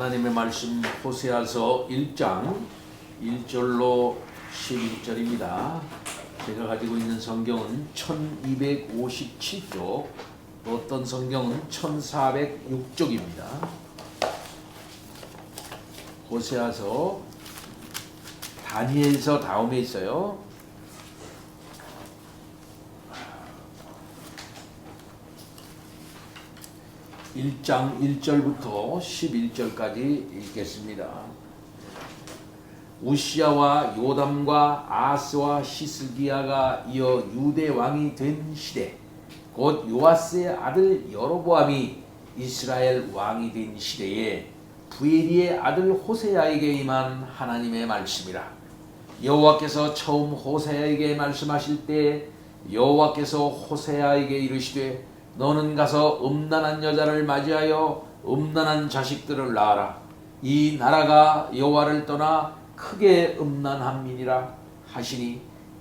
하나님의 말씀 호세아서 1장 1절로 11절입니다. 제가 가지고 있는 성경은 1257쪽, 어떤 성경은 1406쪽입니다. 호세아서 다니엘서 다음에 있어요. 1장 1절부터 11절까지 읽겠습니다. 우시야와 요담과 아스와 히스기야가 이어 유대 왕이 된 시대, 곧 요아스의 아들 여로보암이 이스라엘 왕이 된 시대에 부엘리의 아들 호세아에게 임한 하나님의 말씀이라. 여호와께서 처음 호세아에게 말씀하실 때 여호와께서 호세아에게 이르시되 너는 가서 음란한 여자를 맞이하여 음란한 자식들을 낳아라. 이 나라가 여호와를 떠나 크게 음란함이니라 하시니,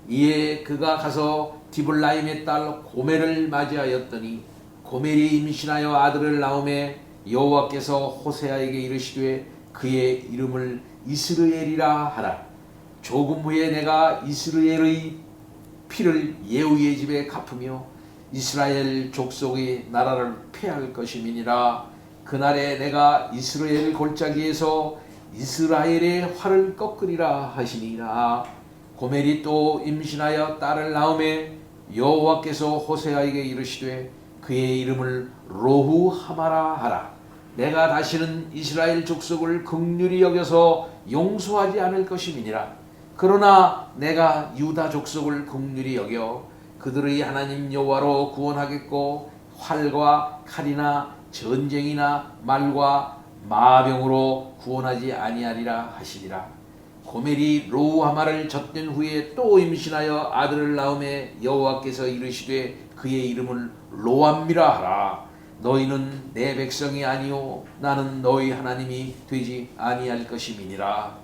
이에 그가 가서 디블라임의 딸 고멜을 맞이하였더니 고멜이 임신하여 아들을 낳음에 여호와께서 호세아에게 이르시되 그의 이름을 이스르엘이라 하라. 조금 후에 내가 이스르엘의 피를 예후의 집에 갚으며 이스라엘 족속의 나라를 폐할 것임이니라. 그날에 내가 이스라엘 골짜기에서 이스라엘의 활을 꺾으리라 하시니라. 고멜이 또 임신하여 딸을 낳음에 여호와께서 호세아에게 이르시되 그의 이름을 로후하마라 하라. 내가 다시는 이스라엘 족속을 긍휼히 여겨서 용서하지 않을 것임이니라. 그러나 내가 유다 족속을 긍휼히 여겨 그들의 하나님 여호와로 구원하겠고 활과 칼이나 전쟁이나 말과 마병으로 구원하지 아니하리라 하시니라. 고멜이 로후하마를 젖된 후에 또 임신하여 아들을 낳음에 여호와께서 이르시되 그의 이름을 로암미라 하라. 너희는 내 백성이 아니요 나는 너희 하나님이 되지 아니할 것임이니라.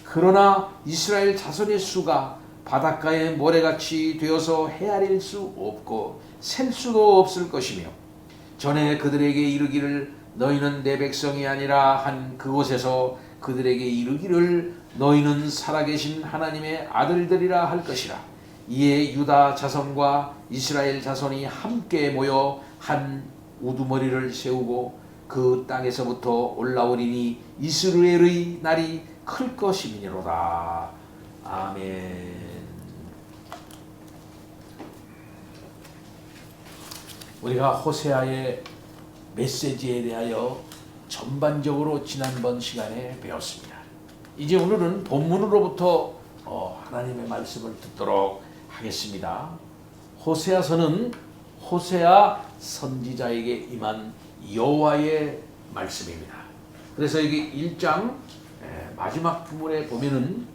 그러나 이스라엘 자손의 수가 바닷가의 모래같이 되어서 헤아릴 수 없고 셀 수도 없을 것이며, 전에 그들에게 이르기를 너희는 내 백성이 아니라 한 그곳에서 그들에게 이르기를 너희는 살아계신 하나님의 아들들이라 할 것이라. 이에 유다 자손과 이스라엘 자손이 함께 모여 한 우두머리를 세우고 그 땅에서부터 올라오리니 이스라엘의 날이 클 것임이니로다. 아멘. 우리가 호세아의 메시지에 대하여 전반적으로 지난번 시간에 배웠습니다. 이제 오늘은 본문으로부터 하나님의 말씀을 듣도록 하겠습니다. 호세아서는 호세아 선지자에게 임한 여호와의 말씀입니다. 그래서 여기 1장 마지막 부분에 보면은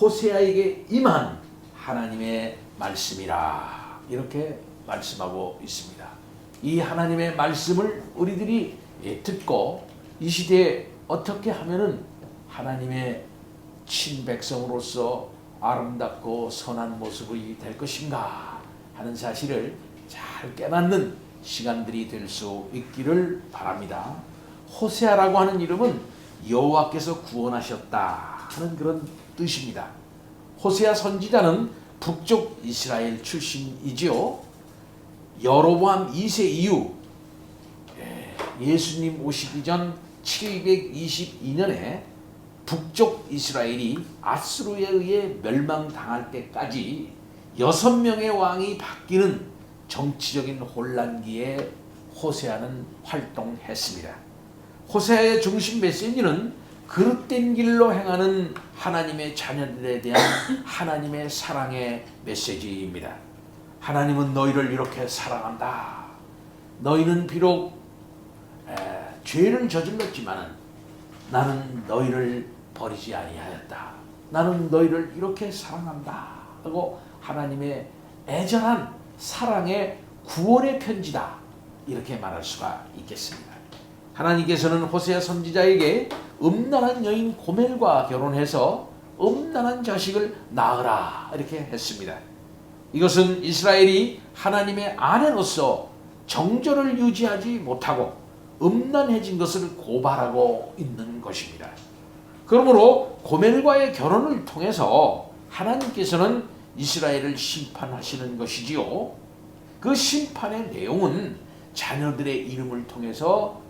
호세아에게 임한 하나님의 말씀이라 이렇게 말씀하고 있습니다. 이 하나님의 말씀을 우리들이 듣고 이 시대에 어떻게 하면은 하나님의 친백성으로서 아름답고 선한 모습이 될 것인가 하는 사실을 잘 깨닫는 시간들이 될 수 있기를 바랍니다. 호세아라고 하는 이름은 여호와께서 구원하셨다 하는 그런 뜻입니다. 호세아 선지자는 북쪽 이스라엘 출신이지요. 여로보암 2세 이후 예수님 오시기 전 722년에 북쪽 이스라엘이 아수르에 의해 멸망당할 때까지 6명의 왕이 바뀌는 정치적인 혼란기에 호세아는 활동했습니다. 호세아의 중심 메시지는 그릇된 길로 행하는 하나님의 자녀들에 대한 하나님의 사랑의 메시지입니다. 하나님은 너희를 이렇게 사랑한다. 너희는 비록 죄를 저질렀지만 나는 너희를 버리지 아니하였다. 나는 너희를 이렇게 사랑한다 하고 하나님의 애절한 사랑의 구원의 편지다 이렇게 말할 수가 있겠습니다. 하나님께서는 호세아 선지자에게 음란한 여인 고멜과 결혼해서 음란한 자식을 낳으라 이렇게 했습니다. 이것은 이스라엘이 하나님의 아내로서 정절을 유지하지 못하고 음란해진 것을 고발하고 있는 것입니다. 그러므로 고멜과의 결혼을 통해서 하나님께서는 이스라엘을 심판하시는 것이지요. 그 심판의 내용은 자녀들의 이름을 통해서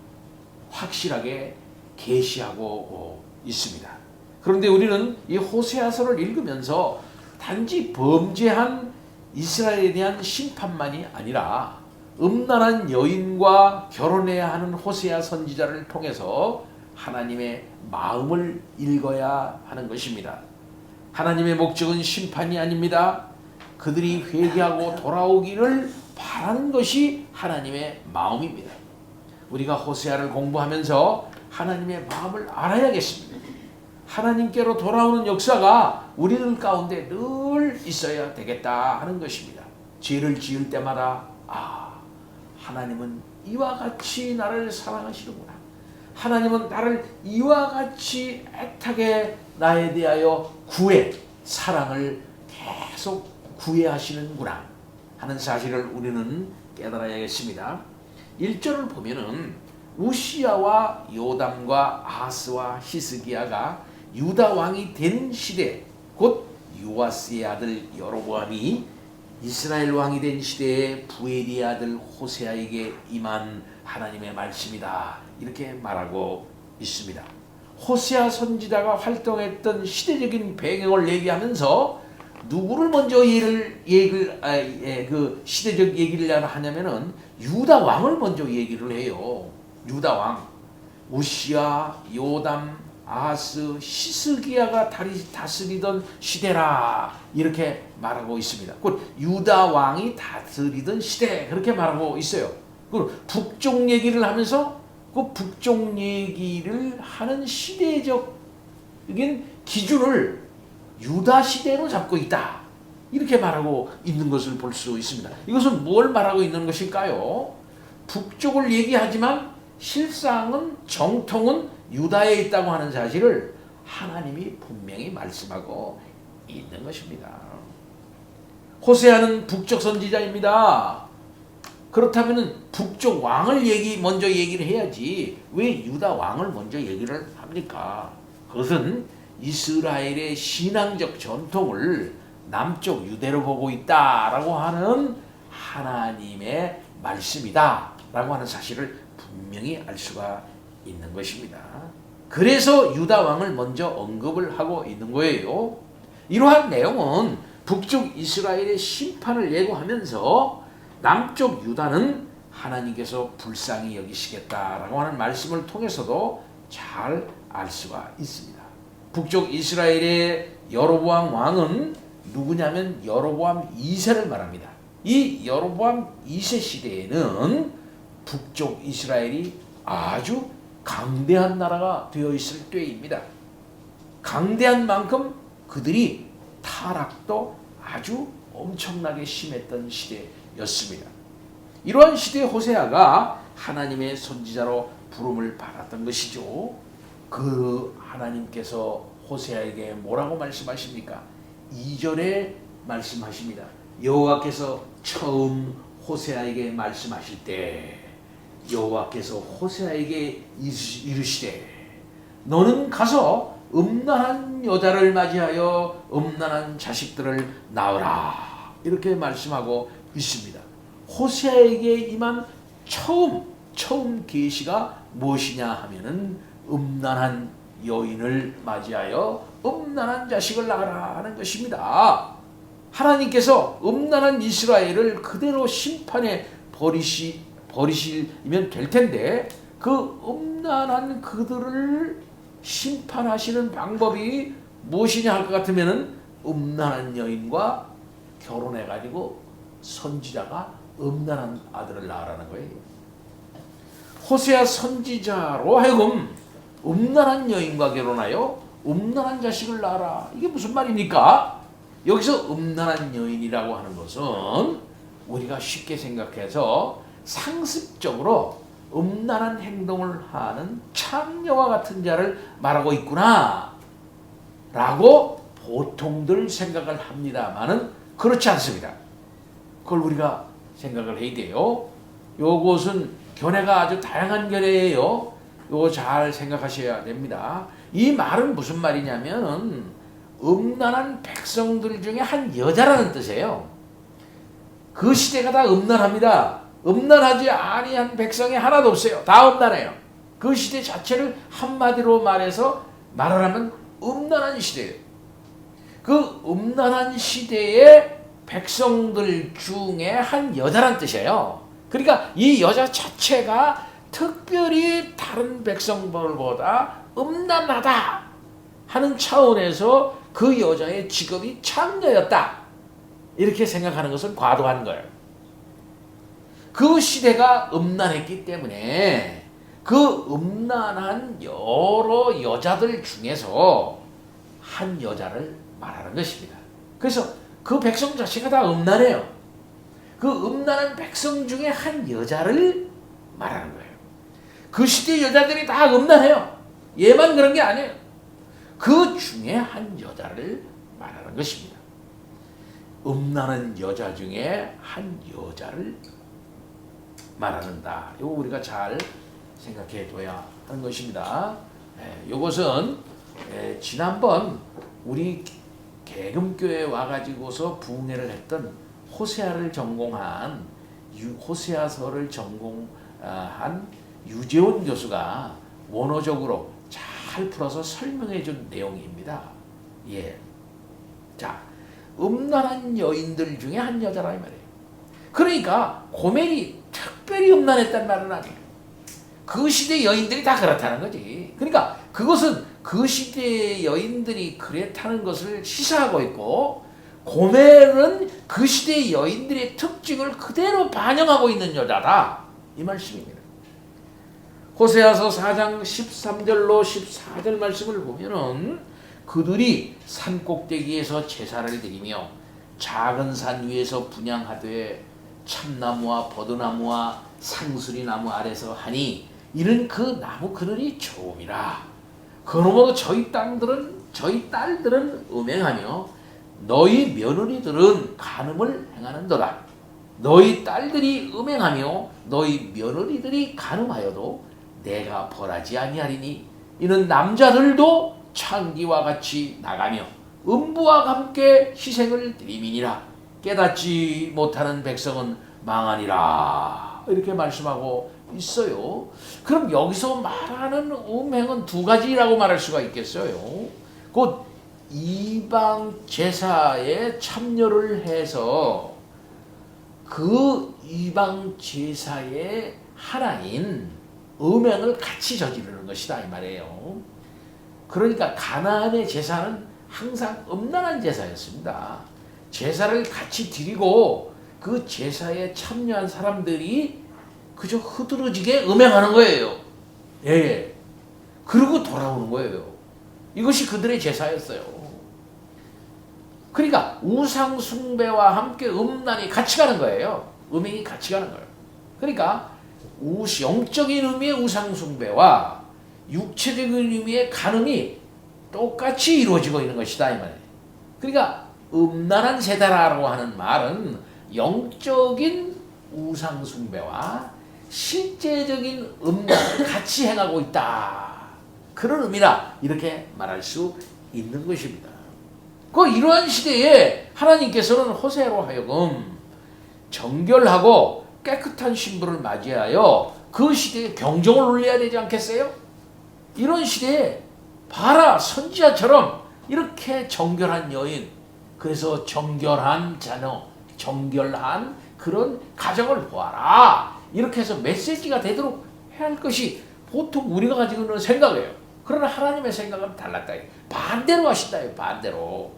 확실하게 계시하고 있습니다. 그런데 우리는 이 호세아서를 읽으면서 단지 범죄한 이스라엘에 대한 심판만이 아니라 음란한 여인과 결혼해야 하는 호세아 선지자를 통해서 하나님의 마음을 읽어야 하는 것입니다. 하나님의 목적은 심판이 아닙니다. 그들이 회개하고 돌아오기를 바라는 것이 하나님의 마음입니다. 우리가 호세아를 공부하면서 하나님의 마음을 알아야겠습니다. 하나님께로 돌아오는 역사가 우리들 가운데 늘 있어야 되겠다 하는 것입니다. 죄를 지을 때마다 하나님은 이와 같이 나를 사랑하시는구나. 하나님은 나를 이와 같이 애타게 나에 대하여 사랑을 계속 구애하시는구나 하는 사실을 우리는 깨달아야겠습니다. 1절을 보면은 우시야와 요담과 아하스와 히스기야가 유다 왕이 된 시대, 곧 요아스의 아들 여로보암이 이스라엘 왕이 된 시대에 부엘의 아들 호세아에게 임한 하나님의 말씀이다, 이렇게 말하고 있습니다. 호세아 선지자가 활동했던 시대적인 배경을 얘기하면서 누구를 먼저 그 시대적 얘기를 하냐면은 유다 왕을 먼저 얘기를 해요. 유다 왕 우시야, 요담, 아하스, 히스기야가 다스리던 시대라, 이렇게 말하고 있습니다. 곧 유다 왕이 다스리던 시대, 그렇게 말하고 있어요. 그리고 북쪽 얘기를 하면서 그 북쪽 얘기를 하는 시대적인 기준을 유다 시대로 잡고 있다, 이렇게 말하고 있는 것을 볼 수 있습니다. 이것은 뭘 말하고 있는 것일까요? 북쪽을 얘기하지만 실상은, 정통은 유다에 있다고 하는 사실을 하나님이 분명히 말씀하고 있는 것입니다. 호세아는 북쪽 선지자입니다. 그렇다면 북쪽 왕을 먼저 얘기를 해야지 왜 유다 왕을 먼저 얘기를 합니까? 그것은 이스라엘의 신앙적 전통을 남쪽 유대로 보고 있다라고 하는 하나님의 말씀이다 라고 하는 사실을 분명히 알 수가 있는 것입니다. 그래서 유다 왕을 먼저 언급을 하고 있는 거예요. 이러한 내용은 북쪽 이스라엘의 심판을 예고하면서 남쪽 유다는 하나님께서 불쌍히 여기시겠다라고 하는 말씀을 통해서도 잘 알 수가 있습니다. 북쪽 이스라엘의 여로보암 왕은 누구냐면 여로보암 2세를 말합니다. 이 여로보암 2세 시대에는 북쪽 이스라엘이 아주 강대한 나라가 되어 있을 때입니다. 강대한 만큼 그들이 타락도 아주 엄청나게 심했던 시대였습니다. 이러한 시대의 호세아가 하나님의 선지자로 부름을 받았던 것이죠. 그 하나님께서 호세아에게 뭐라고 말씀하십니까? 2절에 말씀하십니다. 여호와께서 처음 호세아에게 말씀하실 때 여호와께서 호세아에게 이르시되 너는 가서 음란한 여자를 맞이하여 음란한 자식들을 낳으라, 이렇게 말씀하고 있습니다. 호세아에게 임한 처음 계시가 무엇이냐 하면은 음란한 여인을 맞이하여 음란한 자식을 낳으라 하는 것입니다. 하나님께서 음란한 이스라엘을 그대로 심판에 버리시면 될 텐데 그 음란한 그들을 심판하시는 방법이 무엇이냐 할 것 같으면은 음란한 여인과 결혼해가지고 선지자가 음란한 아들을 낳으라는 거예요. 호세아 선지자로 하여금 음란한 여인과 결혼하여 음란한 자식을 낳아라, 이게 무슨 말입니까? 여기서 음란한 여인이라고 하는 것은 우리가 쉽게 생각해서 상습적으로 음란한 행동을 하는 창녀와 같은 자를 말하고 있구나 라고 보통들 생각을 합니다만은 그렇지 않습니다. 그걸 우리가 생각을 해야 돼요. 요것은 견해가 아주 다양한 견해예요. 이거 잘 생각하셔야 됩니다. 이 말은 무슨 말이냐면은 음란한 백성들 중에 한 여자라는 뜻이에요. 그 시대가 다 음란합니다. 음란하지 아니한 백성이 하나도 없어요. 다 음란해요. 그 시대 자체를 한마디로 말하면 음란한 시대예요. 그 음란한 시대의 백성들 중에 한 여자란 뜻이에요. 그러니까 이 여자 자체가 특별히 다른 백성들보다 음란하다 하는 차원에서 그 여자의 직업이 창녀였다. 이렇게 생각하는 것은 과도한 거예요. 그 시대가 음란했기 때문에 그 음란한 여러 여자들 중에서 한 여자를 말하는 것입니다. 그래서 그 백성 자체가 다 음란해요. 그 음란한 백성 중에 한 여자를 말하는 거예요. 그 시대 여자들이 다 음란해요. 얘만 그런 게 아니에요. 그 중에 한 여자를 말하는 것입니다. 음란한 여자 중에 한 여자를 말하는다. 이거 우리가 잘 생각해 둬야 하는 것입니다. 이것은 지난번 우리 개금교회 와가지고서 부흥회를 했던 호세아를 전공한 호세아서를 전공한 유재원 교수가 원어적으로 잘 풀어서 설명해 준 내용입니다. 예. 자, 음란한 여인들 중에 한 여자라 이 말이에요. 그러니까 고멜이 특별히 음란했단 말은 아니에요. 그 시대 여인들이 다 그렇다는 거지. 그러니까 그것은 그 시대의 여인들이 그랬다는 것을 시사하고 있고, 고멜은 그 시대의 여인들의 특징을 그대로 반영하고 있는 여자다. 이 말씀입니다. 호세아서 4장 13절로 14절 말씀을 보면은 그들이 산 꼭대기에서 제사를 드리며 작은 산 위에서 분향하되 참나무와 버드나무와 상수리나무 아래서 하니 이는 그 나무 그늘이 좋음이라. 그러므로 저희 딸들은 음행하며 너희 며느리들은 간음을 행하는도다. 너희 딸들이 음행하며 너희 며느리들이 간음하여도 내가 벌하지 아니하리니 이는 남자들도 창기와 같이 나가며 음부와 함께 희생을 드림이니라. 깨닫지 못하는 백성은 망하니라. 이렇게 말씀하고 있어요. 그럼 여기서 말하는 음행은 두 가지라고 말할 수가 있겠어요. 곧 이방 제사에 참여를 해서 그 이방 제사의 하나인 음행을 같이 저지르는 것이다 이 말이에요. 그러니까 가나안의 제사는 항상 음란한 제사였습니다. 제사를 같이 드리고 그 제사에 참여한 사람들이 그저 흐드러지게 음행하는 거예요. 예. 그러고 돌아오는 거예요. 이것이 그들의 제사였어요. 그러니까 우상 숭배와 함께 음란이 같이 가는 거예요. 음행이 같이 가는 거예요. 그러니까 영적인 의미의 우상 숭배와 육체적인 의미의 간음이 똑같이 이루어지고 있는 것이다 이 말이에요. 그러니까 음란한 세대라고 하는 말은 영적인 우상 숭배와 실제적인 음란을 같이 행하고 있다. 그런 의미라 이렇게 말할 수 있는 것입니다. 이러한 시대에 하나님께서는 호세아로 하여금 정결하고 깨끗한 신부를 맞이하여 그 시대에 경종을 울려야 되지 않겠어요? 이런 시대에 봐라, 선지자처럼 이렇게 정결한 여인, 그래서 정결한 자녀, 정결한 그런 가정을 보아라. 이렇게 해서 메시지가 되도록 해야 할 것이 보통 우리가 가지고 있는 생각이에요. 그러나 하나님의 생각은 달랐다. 반대로 하신다. 반대로.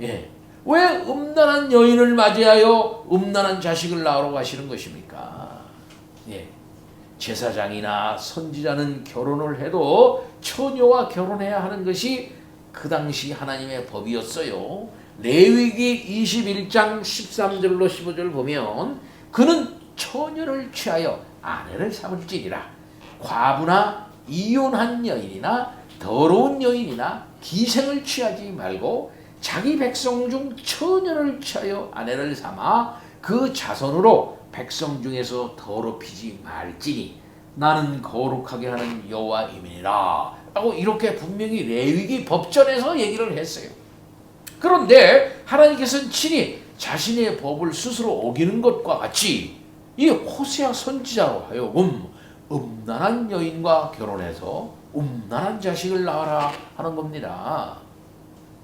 예. 왜 음란한 여인을 맞이하여 음란한 자식을 낳으러 가시는 것입니까? 예. 제사장이나 선지자는 결혼을 해도 처녀와 결혼해야 하는 것이 그 당시 하나님의 법이었어요. 레위기 21장 13절로 15절 보면 그는 처녀를 취하여 아내를 삼을지니라. 과부나 이혼한 여인이나 더러운 여인이나 기생을 취하지 말고 자기 백성 중 처녀를 취하여 아내를 삼아 그 자손으로 백성 중에서 더럽히지 말지니 나는 거룩하게 하는 여호와임이니라 라고 이렇게 분명히 레위기 법전에서 얘기를 했어요. 그런데 하나님께서는 친히 자신의 법을 스스로 어기는 것과 같이 이 호세아 선지자로 하여금 음란한 여인과 결혼해서 음란한 자식을 낳아라 하는 겁니다.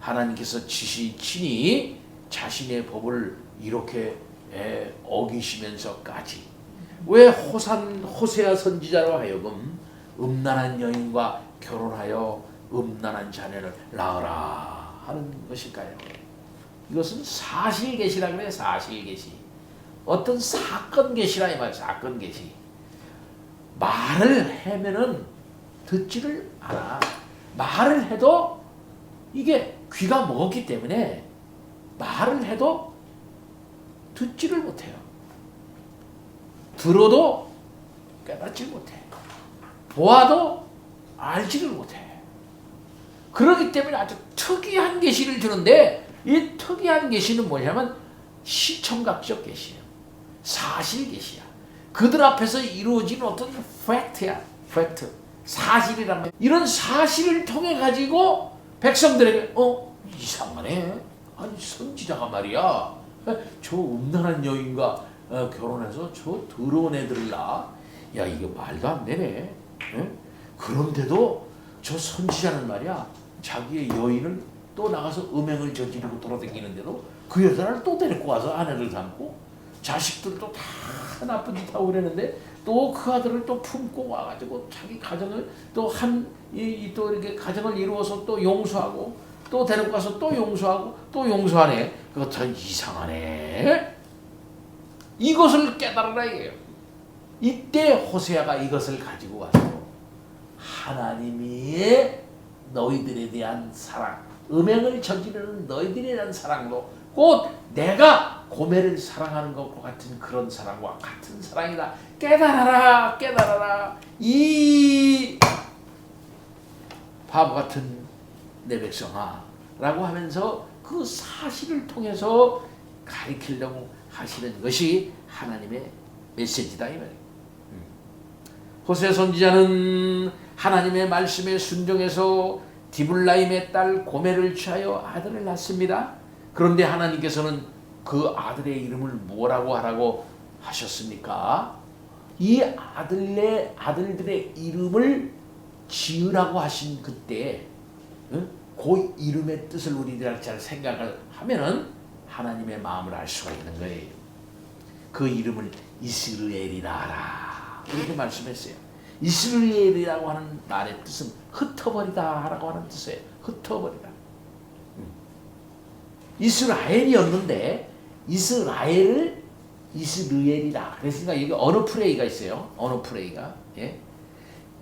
하나님께서 친히 자신의 법을 이렇게 어기시면서까지 왜 호세아 선지자로 하여금 음란한 여인과 결혼하여 음란한 자녀를 낳으라 하는 것일까요? 이것은 사실계시라 그래요. 사실계시. 어떤 사건계시라 이 말이에요. 사건계시. 말을 하면은 듣지를 않아. 말을 해도 이게 귀가 먹었기 때문에 말을 해도 듣지를 못해요. 들어도 깨닫지 못해. 보아도 알지를 못해. 그렇기 때문에 아주 특이한 계시를 주는데 이 특이한 계시는 뭐냐면 시청각적 계시예요. 사실 계시야. 그들 앞에서 이루어진 어떤 팩트야. 팩트. 사실이라면 이런 사실을 통해 가지고 백성들에게 이상하네. 아니 선지자가 말이야. 저 음란한 여인과 결혼해서 저 더러운 애들을 낳아. 야 이거 말도 안 되네. 그런데도 저 선지자는 말이야. 자기의 여인을 또 나가서 음행을 저지르고 돌아다니는데도 그 여자를 또 데리고 와서 아내를 삼고 자식들도 다 나쁜 짓 하고 그랬는데 또 그 아들을 또 품고 와가지고 자기 가정을 또 또 이렇게 가정을 이루어서 또 용서하고 또 데리고 가서 또 용서하고 또 용서하네. 그거 참 이상하네. 이것을 깨달으라 이게요. 이때 호세아가 이것을 가지고 와서 하나님이 너희들에 대한 사랑, 음행을 저지르는 너희들에 대한 사랑도 곧 내가 고멜을 사랑하는 것과 같은 그런 사랑과 같은 사랑이다. 깨달아라, 깨달아라. 이 바보 같은 내 백성아 라고 하면서 그 사실을 통해서 가리키려고 하시는 것이 하나님의 메시지다 이 말이에요. 호세아 선지자는 하나님의 말씀에 순종해서 디블라임의 딸 고멜을 취하여 아들을 낳습니다. 그런데 하나님께서는 그 아들의 이름을 뭐라고 하라고 하셨습니까? 이 아들들의 이름을 지으라고 하신 그때 그 이름의 뜻을 우리들이 잘 생각을 하면은 하나님의 마음을 알 수가 있는 거예요. 그 이름을 이스라엘이라 하라 이렇게 말씀했어요. 이스라엘이라고 하는 말의 뜻은 흩어버리다 라고 하는 뜻이에요. 흩어버리다. 이스라엘이었는데 이스라엘을 이스라엘이라 그랬으니까 여기 언어 프레이가 있어요. 언어 프레이가. 예?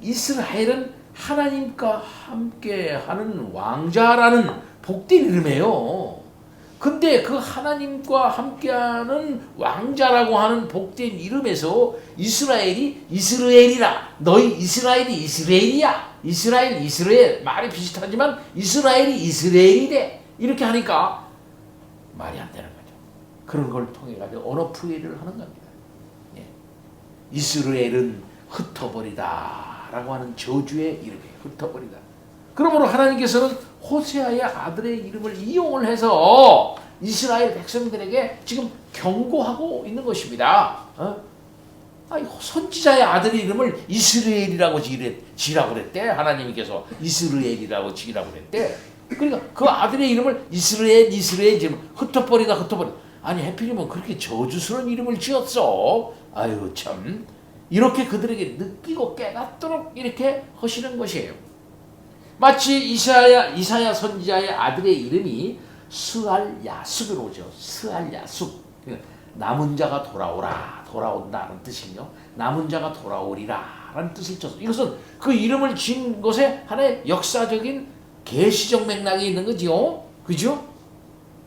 이스라엘은 하나님과 함께하는 왕자라는 복된 이름이에요. 근데 그 하나님과 함께하는 왕자라고 하는 복된 이름에서 이스라엘이 이스라엘이라. 너희 이스라엘이 이스라엘이야. 이스라엘 말이 비슷하지만 이스라엘이 이스라엘이래. 이렇게 하니까 말이 안 되는 거죠. 그런 걸 통해 가지고 언어 프레이를 하는 겁니다. 예. 이스라엘은 흩어버리다 라고 하는 저주의 이름이에요. 흩어버리다. 그러므로 하나님께서는 호세아의 아들의 이름을 이용을 해서 이스라엘 백성들에게 지금 경고하고 있는 것입니다. 선지자의 아들의 이름을 이스라엘이라고 지으라고 그랬대. 하나님께서 이스라엘이라고 지으라고 그랬대. 그러니까 그 아들의 이름을 이스라엘 지금 흩어버리다. 아니 해필이면 그렇게 저주스러운 이름을 지었어. 아유 참. 이렇게 그들에게 느끼고 깨닫도록 이렇게 하시는 것이에요. 마치 이사야 선지자의 아들의 이름이 스알야숲으로 오죠. 스알야숲. 남은 자가 돌아온다는 뜻이요. 남은 자가 돌아오리라 라는 뜻을 줬어. 이것은 그 이름을 지은 것에 하나의 역사적인 계시적 맥락이 있는 거죠. 그죠?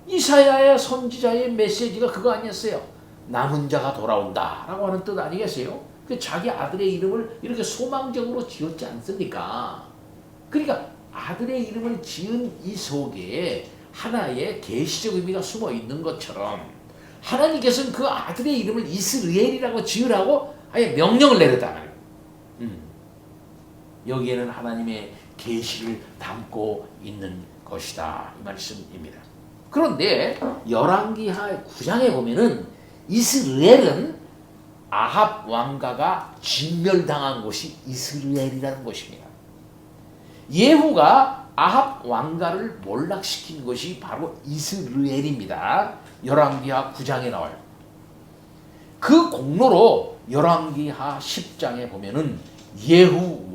이사야의 선지자의 메시지가 그거 아니었어요. 남은 자가 돌아온다 라고 하는 뜻 아니겠어요? 자기 아들의 이름을 이렇게 소망적으로 지었지 않습니까? 그러니까 아들의 이름을 지은 이 속에 하나의 계시적 의미가 숨어 있는 것처럼 하나님께서는 그 아들의 이름을 이스라엘이라고 지으라고 아예 명령을 내렸단 말이에요. 여기에는 하나님의 계시를 담고 있는 것이다, 이 말씀입니다. 그런데 열왕기하 9장에 보면은 이스라엘은 아합 왕가가 진멸당한 곳이 이스라엘이라는 곳입니다. 예후가 아합 왕가를 몰락시킨 것이 바로 이스라엘입니다. 열왕기하 9장에 나와요. 그 공로로 열왕기하 10장에 보면은 예후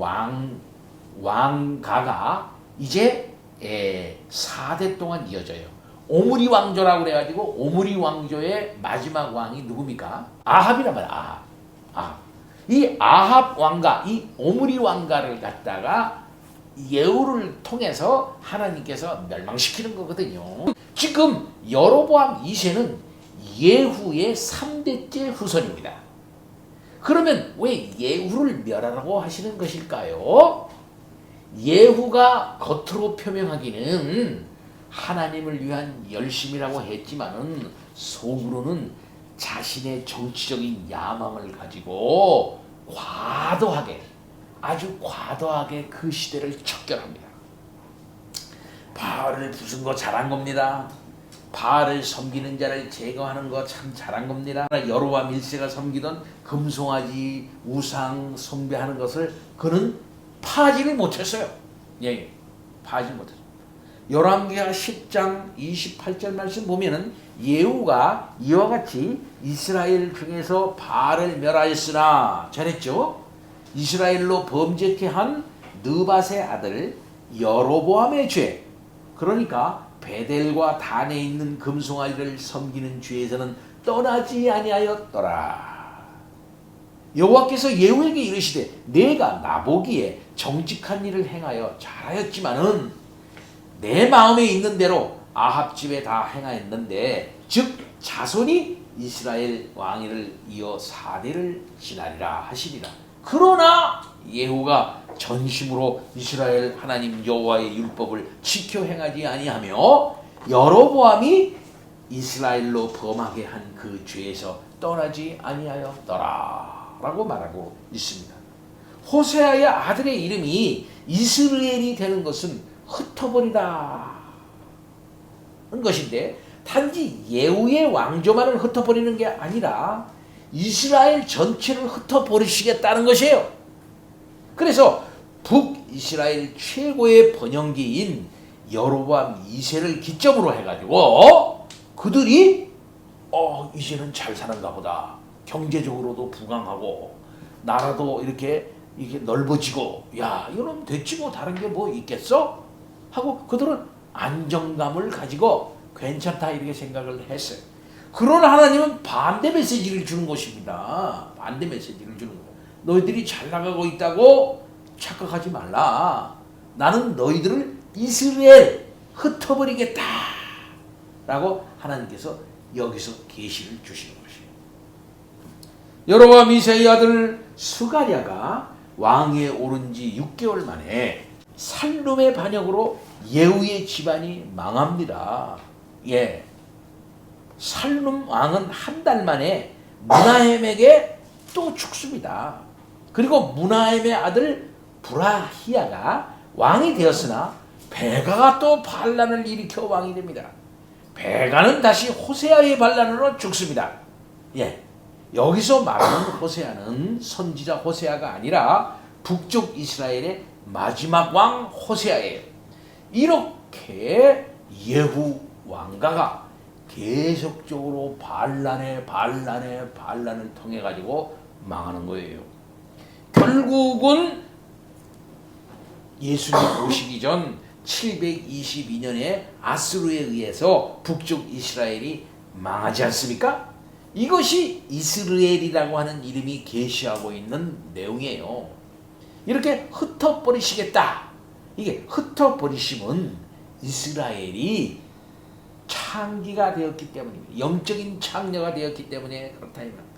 왕가가 이제 4대 동안 이어져요. 오므리 왕조라고 그래가지고 오므리 왕조의 마지막 왕이 누굽니까? 아합이란 말이야. 아합. 이 아합 왕가, 이 오므리 왕가를 갖다가 예후를 통해서 하나님께서 멸망시키는 거거든요. 지금 여로보암 2세는 예후의 3대째 후손입니다. 그러면 왜 예후를 멸하라고 하시는 것일까요? 예후가 겉으로 표명하기는 하나님을 위한 열심이라고 했지만은 속으로는 자신의 정치적인 야망을 가지고 과도하게, 아주 과도하게 그 시대를 척결합니다. 바알을 부순 거 잘한 겁니다. 바알을 섬기는 자를 제거하는 거 참 잘한 겁니다. 여로보암 1세가 섬기던 금송아지 우상 숭배하는 것을 그는 파지를 못했어요. 예, 파지를 못했어요. 열왕기하 10장 28절 말씀 보면은 예후가 이와 같이 이스라엘 중에서 바알을 멸하였으나 잘했죠. 이스라엘로 범죄케 한 느밧의 아들 여로보암의 죄, 그러니까 베델과 단에 있는 금송아지를 섬기는 죄에서는 떠나지 아니하였더라. 여호와께서 예후에게 이르시되 내가 나보기에 정직한 일을 행하여 잘하였지만은 내 마음에 있는 대로 아합 집에 다 행하였는데 즉 자손이 이스라엘 왕위를 이어 4대를 지나리라 하시니라. 그러나 예후가 전심으로 이스라엘 하나님 여호와의 율법을 지켜 행하지 아니하며 여로보암이 이스라엘로 범하게 한 그 죄에서 떠나지 아니하였더라 라고 말하고 있습니다. 호세아의 아들의 이름이 이스라엘이 되는 것은 흩어버리다 는 것인데 단지 예후의 왕조만을 흩어버리는 게 아니라 이스라엘 전체를 흩어버리시겠다는 것이에요. 그래서 북이스라엘 최고의 번영기인 여로보암 2세를 기점으로 해가지고 그들이 이제는 잘 사는가 보다, 경제적으로도 부강하고 나라도 이렇게 넓어지고, 야 이러면 됐지 뭐 다른 게 뭐 있겠어? 하고 그들은 안정감을 가지고 괜찮다 이렇게 생각을 했어요. 그러나 하나님은 반대 메시지를 주는 것입니다. 반대 메시지를 주는 거예요. 너희들이 잘 나가고 있다고 착각하지 말라. 나는 너희들을 이스라엘 흩어버리겠다 라고 하나님께서 여기서 계시를 주시는 것이에요. 여로보암 2세의 아들 스가랴가 왕위에 오른 지 6개월 만에 살룸의 반역으로 예후의 집안이 망합니다. 예, 살룸 왕은 한 달 만에 무나헴에게 또 죽습니다. 그리고 무나헴의 아들 브라히야가 왕이 되었으나 베가가 또 반란을 일으켜 왕이 됩니다. 베가는 다시 호세아의 반란으로 죽습니다. 예, 여기서 말하는 호세아는 선지자 호세아가 아니라 북쪽 이스라엘의 마지막 왕 호세아예요. 이렇게 예후 왕가가 계속적으로 반란을 통해 가지고 망하는 거예요. 결국은 예수님 오시기 전 722년에 아수르에 의해서 북쪽 이스라엘이 망하지 않습니까? 이것이 이스라엘이라고 하는 이름이 계시하고 있는 내용이에요. 이렇게 흩어버리시겠다. 이게 흩어버리심은 이스라엘이 창기가 되었기 때문입니다. 영적인 창녀가 되었기 때문에 그렇다 이 말입니다.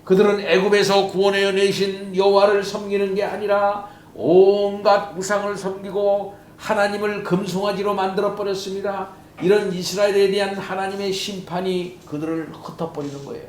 그들은 애굽에서 구원하여 내신 여호와를 섬기는 게 아니라 온갖 우상을 섬기고 하나님을 금송아지로 만들어 버렸습니다. 이런 이스라엘에 대한 하나님의 심판이 그들을 흩어버리는 거예요.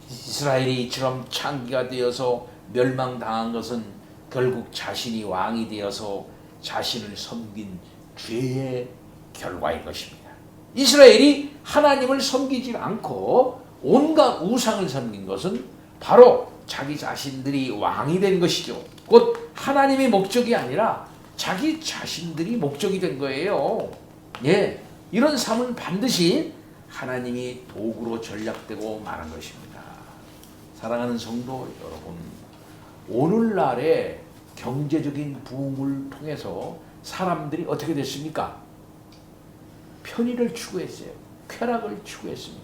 이스라엘이 이처럼 창기가 되어서 멸망당한 것은 결국 자신이 왕이 되어서 자신을 섬긴 죄의 결과인 것입니다. 이스라엘이 하나님을 섬기지 않고 온갖 우상을 섬긴 것은 바로 자기 자신들이 왕이 된 것이죠. 곧 하나님의 목적이 아니라 자기 자신들이 목적이 된 거예요. 예, 이런 삶은 반드시 하나님이 도구로 전략되고 말한 것입니다. 사랑하는 성도 여러분, 오늘날의 경제적인 부흥을 통해서 사람들이 어떻게 됐습니까? 편의를 추구했어요. 쾌락을 추구했습니다.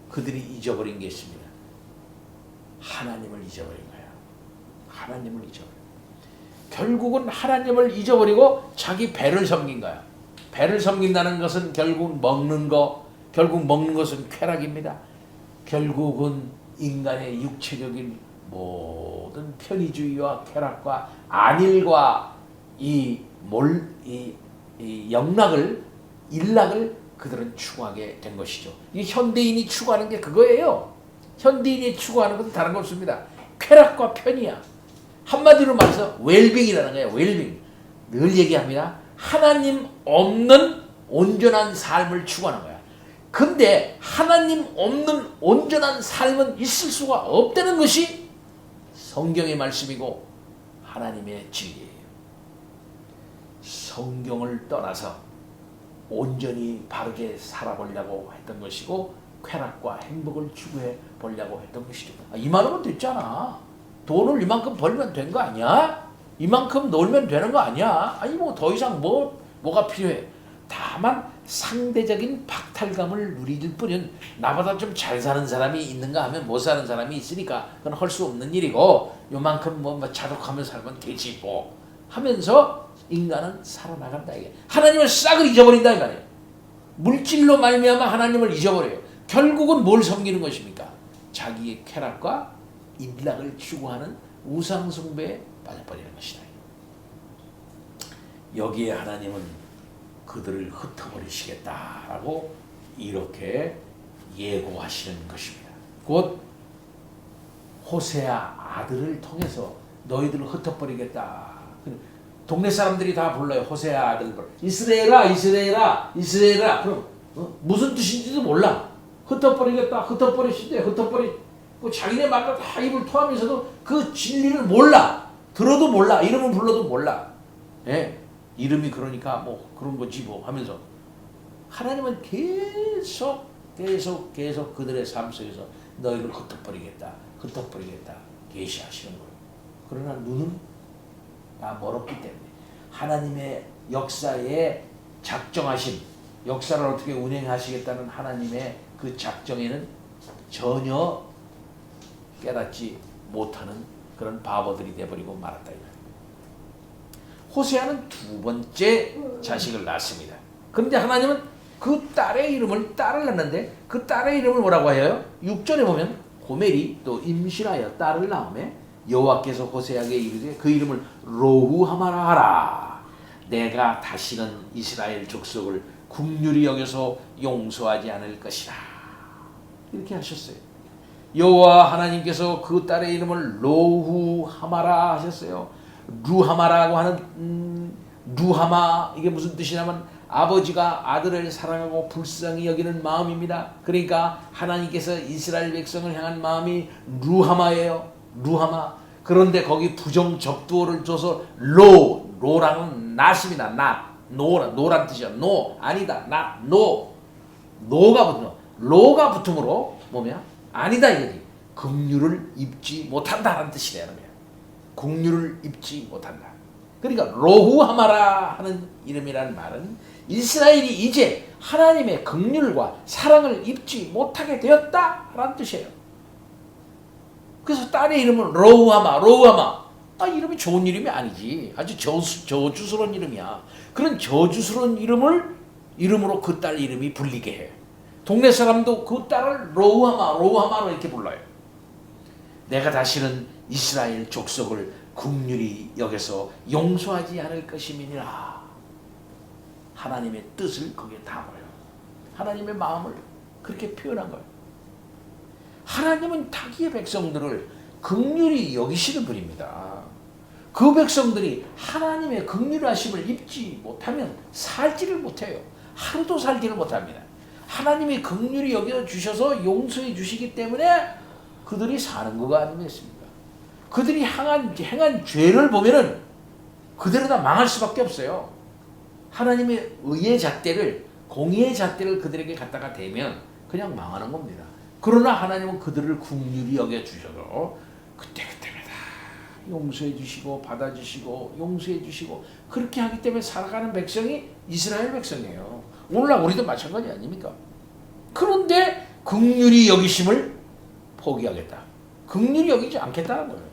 그들이 잊어버린 게 있습니다. 하나님을 잊어버린 거예요. 하나님을 잊어버린. 결국은 하나님을 잊어버리고 자기 배를 섬긴 거야. 배를 섬긴다는 것은 결국 먹는 거, 결국 먹는 것은 쾌락입니다. 결국은 인간의 육체적인 모든 편의주의와 쾌락과 안일과 이 영락을, 일락을 그들은 추구하게 된 것이죠. 이 현대인이 추구하는 게 그거예요. 현대인이 추구하는 것은 다른 거 없습니다. 쾌락과 편의야. 한마디로 말해서 웰빙이라는 거예요. 웰빙. 늘 얘기합니다. 하나님 없는 온전한 삶을 추구하는 거야. 근데 하나님 없는 온전한 삶은 있을 수가 없다는 것이 성경의 말씀이고 하나님의 진리예요. 성경을 떠나서 온전히 바르게 살아보려고 했던 것이고 쾌락과 행복을 추구해 보려고 했던 것이죠. 이만하면 됐잖아. 돈을 이만큼 벌면 된 거 아니야? 이만큼 놀면 되는 거 아니야? 아니 뭐 더 이상 뭐가 필요해? 다만 상대적인 박탈감을 누릴 뿐인 나보다 좀 잘 사는 사람이 있는가 하면 못 사는 사람이 있으니까 그건 할 수 없는 일이고 요만큼 뭐 자족하며 살면 되지 뭐 하면서 인간은 살아나간다 이게. 하나님을 싹을 잊어버린다 이 말이에요. 물질로 말미암아 하나님을 잊어버려요. 결국은 뭘 섬기는 것입니까? 자기의 쾌락과 일락을 추구하는 우상 숭배에 빠져버리는 것이다. 여기에 하나님은 그들을 흩어버리시겠다라고 이렇게 예고하시는 것입니다. 곧 호세아 아들을 통해서 너희들을 흩어버리겠다. 동네 사람들이 다 불러요. 호세아 아들. 이스라엘아, 이스라엘아, 이스라엘아. 그럼 무슨 뜻인지도 몰라. 흩어버리겠다. 흩어버리시대. 그 자기네 말로 다 입을 토하면서도 그 진리를 몰라. 들어도 몰라. 이름을 불러도 몰라. 예. 이름이 그러니까 뭐 그런 거지 뭐 하면서 하나님은 계속 그들의 삶 속에서 너희를 흩어버리겠다 계시하시는 거예요. 그러나 눈은 다 멀었기 때문에 하나님의 역사에 작정하신 역사를 어떻게 운행하시겠다는 하나님의 그 작정에는 전혀 깨닫지 못하는 그런 바보들이 되어버리고 말았다. 호세아는 두 번째 자식을 낳습니다. 그런데 하나님은 그 딸의 딸을 낳는데 그 딸의 이름을 뭐라고 해요? 6절에 보면 고멜이 또 임신하여 딸을 낳음에 여호와께서 호세아에게 이르되 그 이름을 로후하마라 하라. 내가 다시는 이스라엘 족속을 긍휼히 여겨서 용서하지 않을 것이라. 이렇게 하셨어요. 여호와 하나님께서 그 딸의 이름을 로후하마라 하셨어요. 루하마라고 하는 루하마, 이게 무슨 뜻이냐면 아버지가 아들을 사랑하고 불쌍히 여기는 마음입니다. 그러니까 하나님께서 이스라엘 백성을 향한 마음이 루하마예요. 루하마. 그런데 거기 부정적두어를 줘서 로랑은 낫입니다. 낫. 노란 뜻이야. 노 아니다. 낫. 로가 붙음으로 뭐냐? 아니다 이거지. 긍휼을 입지 못한다라는 뜻이래요. 긍휼을 입지 못한다. 그러니까 로후하마라 하는 이름이라는 말은 이스라엘이 이제 하나님의 긍휼과 사랑을 입지 못하게 되었다라는 뜻이에요. 그래서 딸의 이름은 로후하마. 이름이 좋은 이름이 아니지. 아주 저주스러운 이름이야. 그런 저주스러운 이름으로 그 딸 이름이 불리게 해요. 동네 사람도 그 딸을 로후하마로 이렇게 불러요. 내가 다시는 이스라엘 족속을 긍휼히 여겨서 용서하지 않을 것임이니라. 하나님의 뜻을 거기에 담아요. 하나님의 마음을 그렇게 표현한 거예요. 하나님은 자기의 백성들을 긍휼히 여기시는 분입니다. 그 백성들이 하나님의 긍휼하심을 입지 못하면 살지를 못해요. 하루도 살지를 못합니다. 하나님이 긍휼히 여겨주셔서 용서해 주시기 때문에 그들이 사는 거가 아니겠습니까? 그들이 행한 죄를 보면은 그대로 다 망할 수밖에 없어요. 하나님의 의의 잣대를, 공의의 잣대를 그들에게 갖다가 대면 그냥 망하는 겁니다. 그러나 하나님은 그들을 긍휼히 여겨주셔서 그때그때마다 용서해 주시고 받아주시고 용서해 주시고 그렇게 하기 때문에 살아가는 백성이 이스라엘 백성이에요. 오늘날 우리도 마찬가지 아닙니까? 그런데 긍휼히 여기심을 포기하겠다. 긍휼히 여기지 않겠다는 거예요.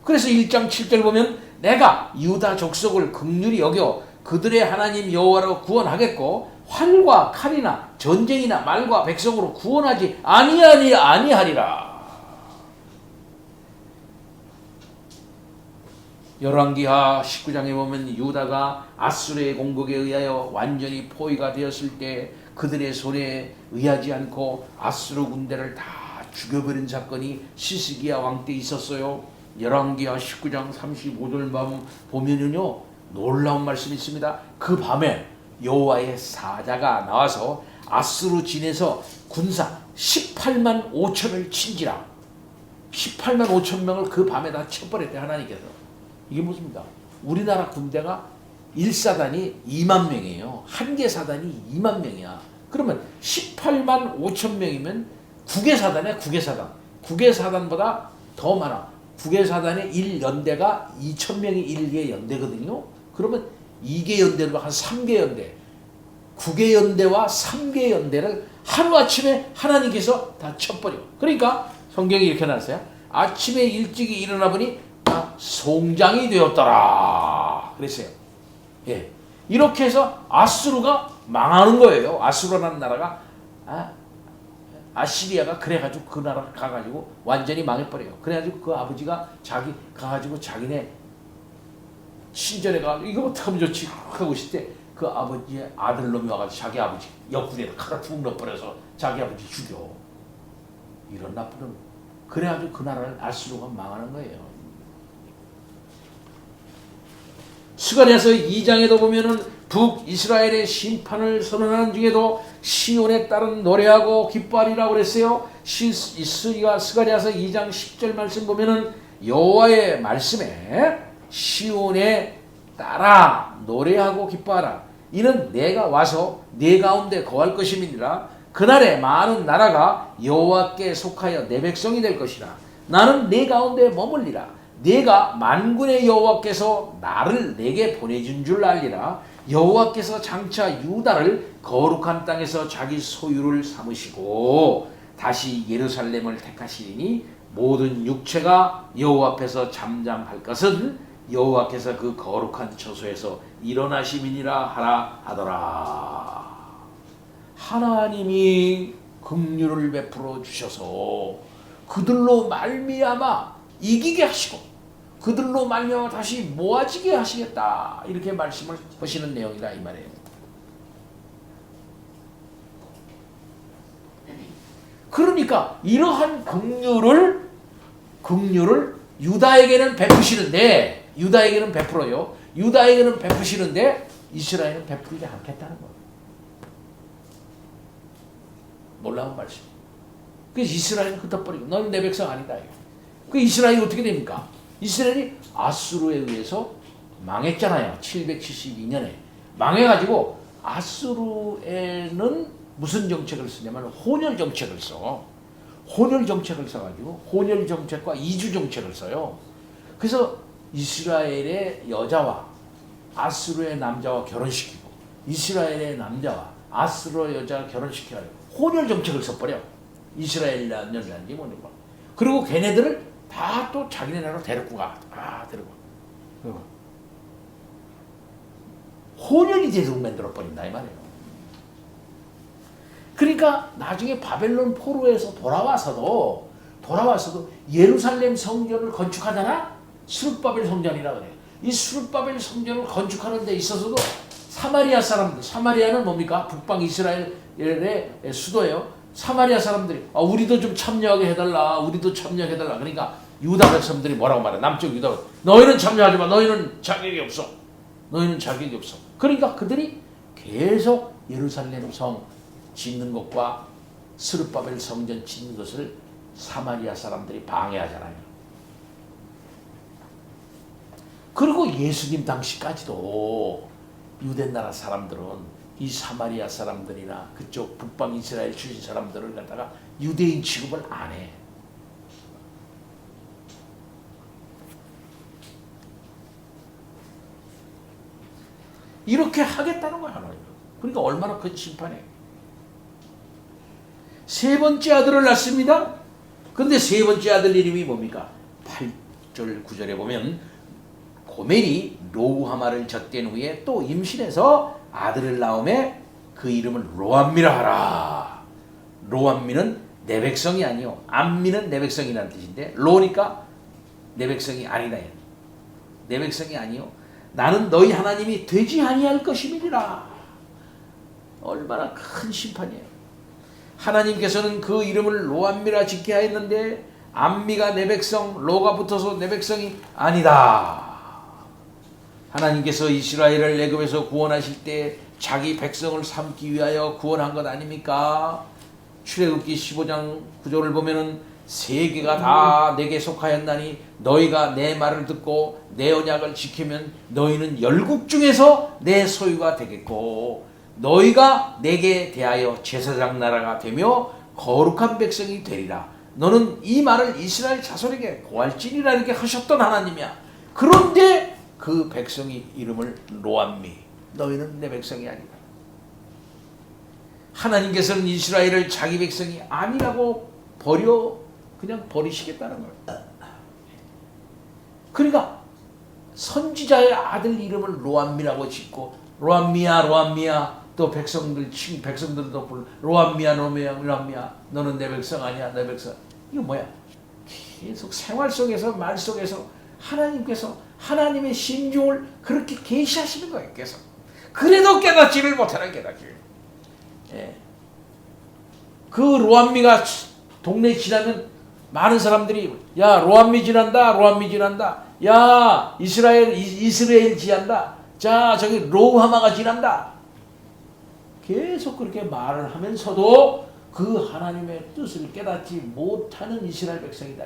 그래서 1장 7절 보면 내가 유다 족속을 긍휼히 여겨 그들의 하나님 여호와로 구원하겠고 활과 칼이나 전쟁이나 말과 백성으로 구원하지 아니하리라. 열왕기하 19장에 보면 유다가 아수르의 공격에 의하여 완전히 포위가 되었을 때 그들의 손에 의하지 않고 아수르 군대를 다 죽여버린 사건이 시스기야 왕 때 있었어요. 열왕기하 19장 35절 보면은요 놀라운 말씀이 있습니다. 그 밤에 여호와의 사자가 나와서 아수르 진에서 군사 18만 5천을 친지라. 18만 5천 명을 그 밤에 다 쳐버렸대 하나님께서. 이게 무엇입니까? 우리나라 군대가 1사단이 2만 명이에요. 한 개 사단이 2만 명이야. 그러면 18만 5천 명이면 9개 사단이야. 9개 사단. 9개 사단보다 더 많아. 9개 사단의 1연대가 2천 명이 1개 연대거든요. 그러면 2개 연대로 한 3개 연대. 9개 연대와 3개 연대를 하루아침에 하나님께서 다 쳐버려. 그러니까 성경이 이렇게 나왔어요. 아침에 일찍이 일어나 보니 다 송장이 되었더라. 그랬어요. 예. 이렇게 해서 아수르가 망하는 거예요. 아수르라는 나라가 아시리아가 그래가지고 그 나라 가가지고 완전히 망해버려요. 그래가지고 그 아버지가 가가지고 자기네 친절에 가서 이거 어떡하면 좋지 하고 있을 때 그 아버지의 아들놈이 와가지고 자기 아버지 옆구리에 칼을 푹 넣어버려서 자기 아버지 죽여. 이런 나쁜 놈. 그래가지고 그 나라를 아수르가 망하는 거예요. 스가랴서 2장에도 보면은 북이스라엘의 심판을 선언하는 중에도 시온에 따른 노래하고 기뻐하리라고 그랬어요. 스가랴서 2장 10절 말씀 보면은 여호와의 말씀에 시온에 따라 노래하고 기뻐하라. 이는 내가 와서 네 가운데 거할 것임이니라. 그날에 많은 나라가 여호와께 속하여 내 백성이 될 것이라. 나는 네 가운데 머물리라. 내가 만군의 여호와께서 나를 내게 보내준 줄 알리라. 여호와께서 장차 유다를 거룩한 땅에서 자기 소유를 삼으시고 다시 예루살렘을 택하시리니 모든 육체가 여호와 앞에서 잠잠할 것은 여호와께서 그 거룩한 처소에서 일어나심이니라 하라 하더라. 하나님이 긍휼을 베풀어 주셔서 그들로 말미암아 이기게 하시고 그들로 말미암아 다시 모아지게 하시겠다. 이렇게 말씀을 하시는 내용이다 이 말이에요. 그러니까 이러한 긍휼을 유다에게는 베푸시는데 유다에게는 베풀어요. 유다에게는 베푸시는데 이스라엘은 베풀지 않겠다는 거예요. 놀라운 말씀. 그래서 이스라엘은 흩어버리고 너는 내 백성 아니다. 그 이스라엘이 어떻게 됩니까? 이스라엘이 아수르에 의해서 망했잖아요. 772년에 망해가지고 아수르에는 무슨 정책을 쓰냐면 혼혈 정책을 써. 혼혈 정책을 써가지고 혼혈 정책과 이주 정책을 써요. 그래서 이스라엘의 여자와 아수르의 남자와 결혼시키고 이스라엘의 남자와 아수르 여자 결혼시켜가지고 혼혈 정책을 써버려. 이스라엘 남녀라든지 뭐는 거. 그리고 걔네들을 다 또 자기네 나라로 데리고 가. 데리고 가. 혼혈이 되도록 만들어버린다 이 말이에요. 그러니까 나중에 바벨론 포로에서 돌아와서도 예루살렘 성전을 건축하잖아. 스룹바벨 성전이라 그래. 이 스룹바벨 성전을 건축하는 데 있어서도 사마리아 사람들, 사마리아는 뭡니까? 북방 이스라엘의 수도예요. 사마리아 사람들이 우리도 좀 참여하게 해달라, 우리도 참여해달라. 그러니까 유다 백성들이 뭐라고 말해? 남쪽 유다, 너희는 참여하지 마, 너희는 자격이 없어, 너희는 자격이 없어. 그러니까 그들이 계속 예루살렘 성 짓는 것과 스룹바벨 성전 짓는 것을 사마리아 사람들이 방해하잖아요. 그리고 예수님 당시까지도 유대나라 사람들은 이 사마리아 사람들이나 그쪽 북방 이스라엘 출신 사람들을 갖다가 유대인 취급을 안 해. 이렇게 하겠다는 거야, 하나님. 그러니까 얼마나 큰 심판이에요. 세 번째 아들을 낳습니다. 그런데 세 번째 아들 이름이 뭡니까? 8절 9절에 보면 고멜이 로우하마를 젖댄 후에 또 임신해서 아들을 낳음에 그 이름을 로암미라 하라. 로암미는 내 백성이 아니요, 암미는 내 백성이라는 뜻인데, 로니까 내 백성이 아니다. 내 백성이 아니요, 나는 너희 하나님이 되지 아니할 것임이니라. 얼마나 큰 심판이에요. 하나님께서는 그 이름을 로암미라 짓게 하였는데 암미가 내 백성, 로가 붙어서 내 백성이 아니다. 하나님께서 이스라엘을 애굽에서 구원하실 때 자기 백성을 삼기 위하여 구원한 것 아닙니까? 출애굽기 15장 9절을 보면은 세계가 다 내게 속하였나니 너희가 내 말을 듣고 내 언약을 지키면 너희는 열국 중에서 내 소유가 되겠고 너희가 내게 대하여 제사장 나라가 되며 거룩한 백성이 되리라. 너는 이 말을 이스라엘 자손에게 고할지니라. 이렇게 하셨던 하나님이야. 그런데 그 백성이 이름을 로암미, 너희는 내 백성이 아니다. 하나님께서는 이스라엘을 자기 백성이 아니라고 그냥 버리시겠다는 거예요. 그러니까 선지자의 아들 이름을 로암미라고 짓고 로암미야 로암미야, 또 백성들도 불러 로암미야 로암미야, 너는 내 백성 아니야, 내 백성. 이거 뭐야? 계속 생활 속에서 말 속에서 하나님께서 하나님의 심중을 그렇게 계시하시는 거예요. 계속. 그래도 깨닫지를 못하는 깨닫기를. 예. 그 로암미가 동네 지나면 많은 사람들이 야 로암미 지난다, 로암미 지난다, 야 이스라엘 지한다, 자 저기 로우하마가 지난다. 계속 그렇게 말을 하면서도 그 하나님의 뜻을 깨닫지 못하는 이스라엘 백성이다.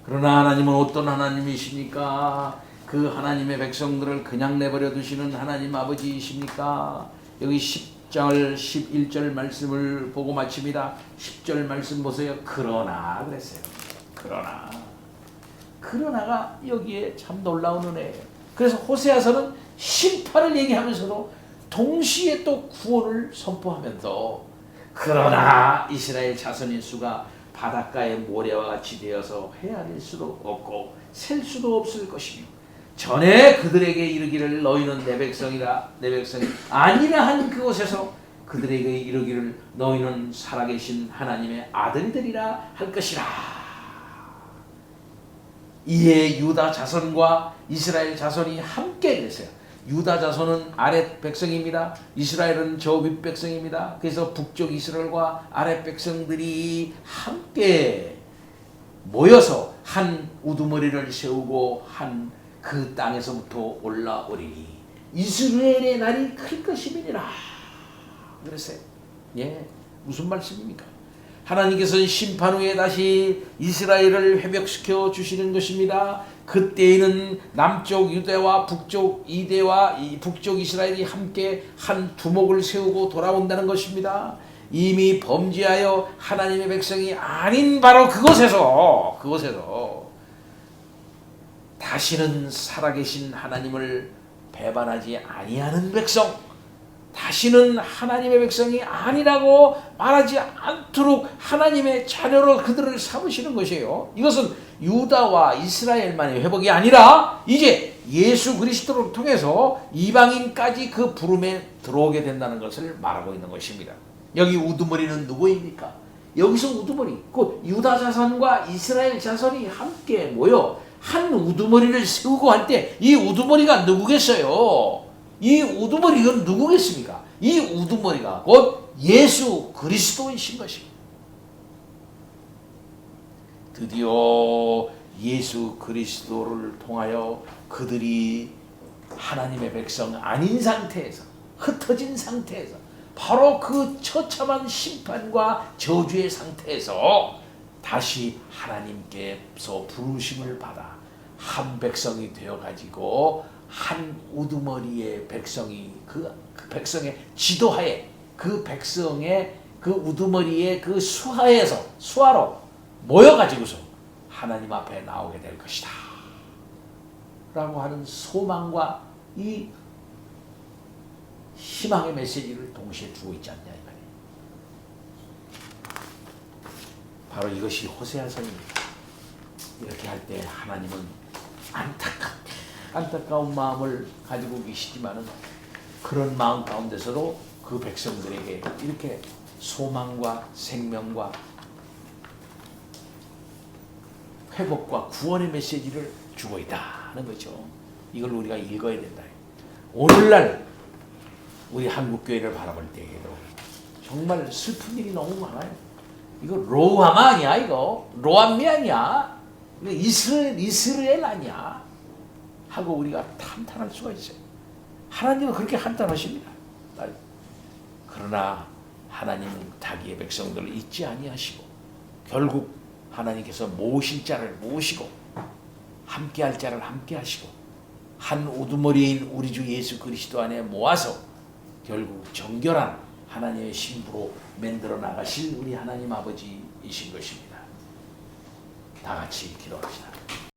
그러나 하나님은 어떤 하나님이십니까? 그 하나님의 백성들을 그냥 내버려 두시는 하나님 아버지이십니까? 여기 10절 11절 말씀을 보고 마칩니다. 10절 말씀 보세요. 그러나 그랬어요. 그러나가 여기에 참 놀라운 은혜예요. 그래서 호세아서는 심판을 얘기하면서도 동시에 또 구원을 선포하면서 그러나 이스라엘 자손의 수가 바닷가의 모래와 같이 되어서 헤아릴 수도 없고 셀 수도 없을 것이며 전에 그들에게 이르기를 너희는 내 백성이라, 내 백성이 아니라 한 그곳에서 그들에게 이르기를 너희는 살아계신 하나님의 아들들이라 할 것이라. 이에 유다 자손과 이스라엘 자손이 함께 그랬어요. 유다 자손은 아랫 백성입니다. 이스라엘은 저 윗 백성입니다. 그래서 북쪽 이스라엘과 아랫 백성들이 함께 모여서 한 우두머리를 세우고 한 그 땅에서부터 올라오리니 이스라엘의 날이 클 것임이니라. 그랬어요. 예, 무슨 말씀입니까? 하나님께서는 심판 후에 다시 이스라엘을 회복시켜 주시는 것입니다. 그때에는 남쪽 유대와 북쪽 이대와 북쪽 이스라엘이 함께 한 두목을 세우고 돌아온다는 것입니다. 이미 범죄하여 하나님의 백성이 아닌 바로 그곳에서 다시는 살아계신 하나님을 배반하지 아니하는 백성, 다시는 하나님의 백성이 아니라고 말하지 않도록 하나님의 자녀로 그들을 삼으시는 것이에요. 이것은 유다와 이스라엘만의 회복이 아니라 이제 예수 그리스도를 통해서 이방인까지 그 부름에 들어오게 된다는 것을 말하고 있는 것입니다. 여기 우두머리는 누구입니까? 여기서 우두머리, 곧 유다 자손과 이스라엘 자손이 함께 모여 한 우두머리를 세우고 할 때 이 우두머리가 누구겠어요? 이 우두머리가 누구겠습니까? 이 우두머리가 곧 예수 그리스도이신 것입니다. 드디어 예수 그리스도를 통하여 그들이 하나님의 백성 아닌 상태에서, 흩어진 상태에서, 바로 그 처참한 심판과 저주의 상태에서 다시 하나님께서 부르심을 받아 한 백성이 되어가지고 한 우두머리의 백성이 그 백성의 지도하에, 그 백성의 그 우두머리의 그 수하로 모여가지고서 하나님 앞에 나오게 될 것이다 라고 하는 소망과 이 희망의 메시지를 동시에 주고 있지 않냐 이 말이에요. 바로 이것이 호세아서입니다. 이렇게 할 때 하나님은 안타까운 마음을 가지고 계시지만은 그런 마음 가운데서도 그 백성들에게 이렇게 소망과 생명과 회복과 구원의 메시지를 주고 있다는 거죠. 이걸 우리가 읽어야 된다. 오늘날 우리 한국교회를 바라볼 때에도 정말 슬픈 일이 너무 많아요. 이거 로하마 아니야, 이거 로암미 아니야, 이스라엘 아니야 하고 우리가 한탄할 수가 있어요. 하나님은 그렇게 한탄하십니다. 그러나 하나님은 자기의 백성들을 잊지 아니하시고 결국 하나님께서 모으실 자를 모으시고 함께할 자를 함께하시고 한 우두머리인 우리 주 예수 그리스도 안에 모아서 결국 정결한 하나님의 신부로 만들어 나가실 우리 하나님 아버지이신 것입니다. 다 같이 기도합시다.